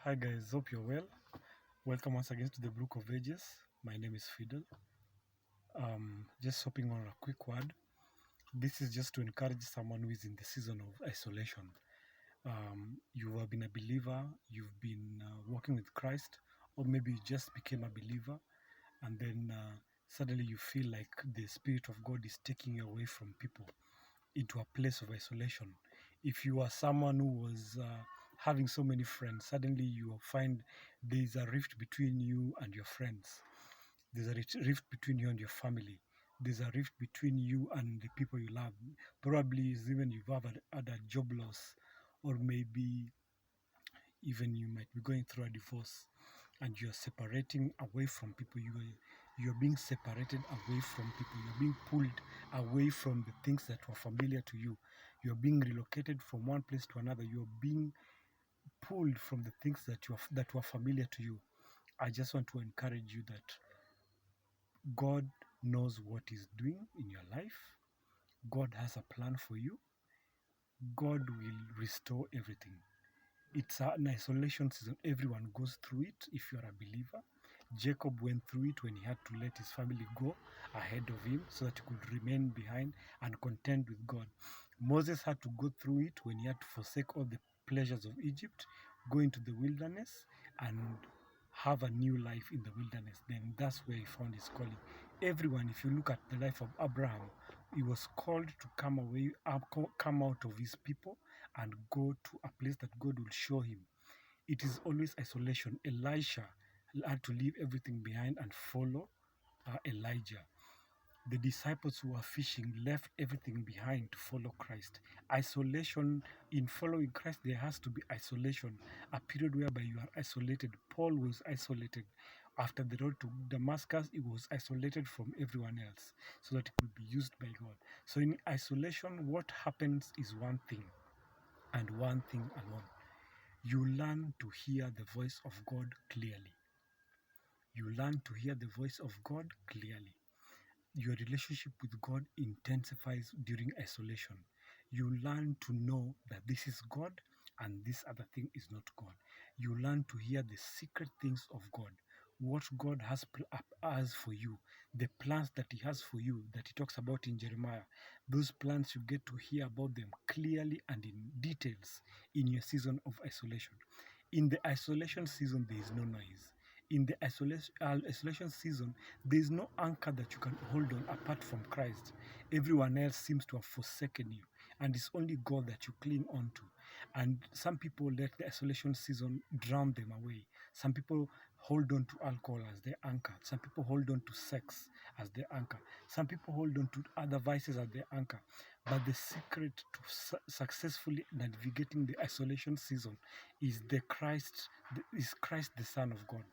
Hi guys, hope you're well. Welcome once again to the Book of Ages. My name is Fidel. Just hopping on a quick word. This is just to encourage someone who is in the season of isolation. You have been a believer, you've been walking with Christ, or maybe you just became a believer, and then suddenly you feel like the Spirit of God is taking you away from people into a place of isolation. If you are someone who was having so many friends, suddenly you find there is a rift between you and your friends. There's a rift between you and your family. There's a rift between you and the people you love. Probably it's even you've had a job loss, or maybe even you might be going through a divorce and you're separating away from people. You're being separated away from people. You're being pulled away from the things that were familiar to you. You're being relocated from one place to another. You're being pulled from the things that were familiar to you. I just want to encourage you that God knows what He's doing in your life. God has a plan for you. God will restore everything. It's an isolation season. Everyone goes through it if you're a believer. Jacob went through it when he had to let his family go ahead of him so that he could remain behind and contend with God. Moses had to go through it when he had to forsake all the pleasures of Egypt, go into the wilderness and have a new life in the wilderness. Then that's where he found his calling. Everyone, if you look at the life of Abraham, he was called to come out of his people and go to a place that God will show him. It is always isolation. Elisha had to leave everything behind and follow Elijah. The disciples who were fishing left everything behind to follow Christ. Isolation, in following Christ, there has to be isolation, a period whereby you are isolated. Paul was isolated. After the road to Damascus, he was isolated from everyone else so that he could be used by God. So in isolation, what happens is one thing and one thing alone. You learn to hear the voice of God clearly. You learn to hear the voice of God clearly. Your relationship with God intensifies during isolation. You learn to know that this is God and this other thing is not God. You learn to hear the secret things of God, what God has for you, the plans that He has for you that He talks about in Jeremiah. Those plans, you get to hear about them clearly and in details in your season of isolation. In the isolation season, there is no noise. In the isolation season, there is no anchor that you can hold on apart from Christ. Everyone else seems to have forsaken you, and it's only God that you cling on to. And some people let the isolation season drown them away. Some people hold on to alcohol as their anchor. Some people hold on to sex as their anchor. Some people hold on to other vices as their anchor. But the secret to successfully navigating the isolation season is Christ, the Son of God,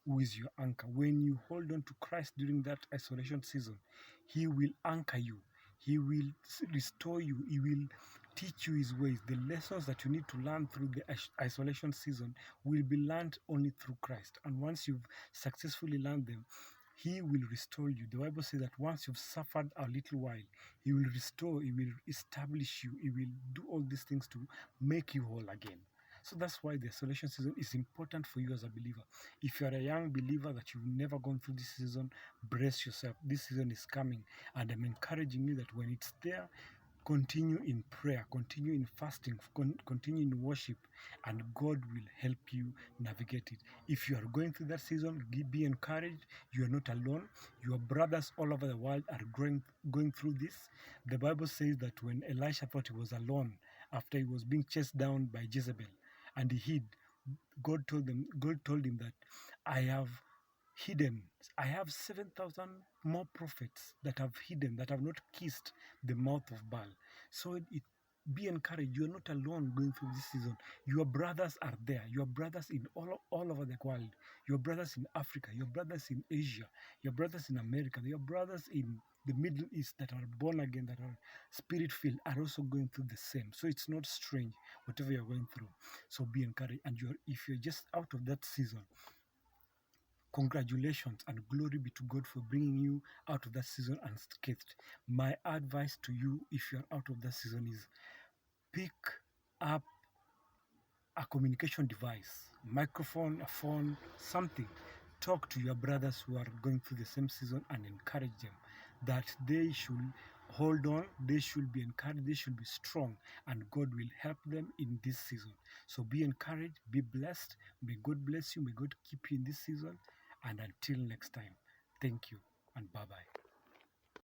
who is your anchor. When you hold on to Christ during that isolation season, He will anchor you. He will restore you. He will teach you His ways. The lessons that you need to learn through the isolation season will be learned only through Christ. And once you've successfully learned them, He will restore you. The Bible says that once you've suffered a little while, He will restore, He will establish you, He will do all these things to make you whole again. So that's why the isolation season is important for you as a believer. If you are a young believer that you've never gone through this season, brace yourself. This season is coming, and I'm encouraging you that when it's there, continue in prayer, continue in fasting, continue in worship, and God will help you navigate it. If you are going through that season, be encouraged. You are not alone. Your brothers all over the world are going through this. The Bible says that when Elisha thought he was alone after he was being chased down by Jezebel and he hid, God told him that I have hidden. I have 7,000 more prophets that have hidden, that have not kissed the mouth of Baal. So be encouraged. You are not alone going through this season. Your brothers are there. Your brothers in all over the world. Your brothers in Africa. Your brothers in Asia. Your brothers in America. Your brothers in the Middle East that are born again, that are spirit filled, are also going through the same. So it's not strange, whatever you're going through. So be encouraged. And if you're just out of that season, congratulations and glory be to God for bringing you out of that season unscathed. My advice to you, if you're out of that season, is pick up a communication device, microphone, a phone, something. Talk to your brothers who are going through the same season and encourage them that they should hold on, they should be encouraged, they should be strong, and God will help them in this season. So be encouraged, be blessed. May God bless you, may God keep you in this season. And until next time, thank you and bye bye.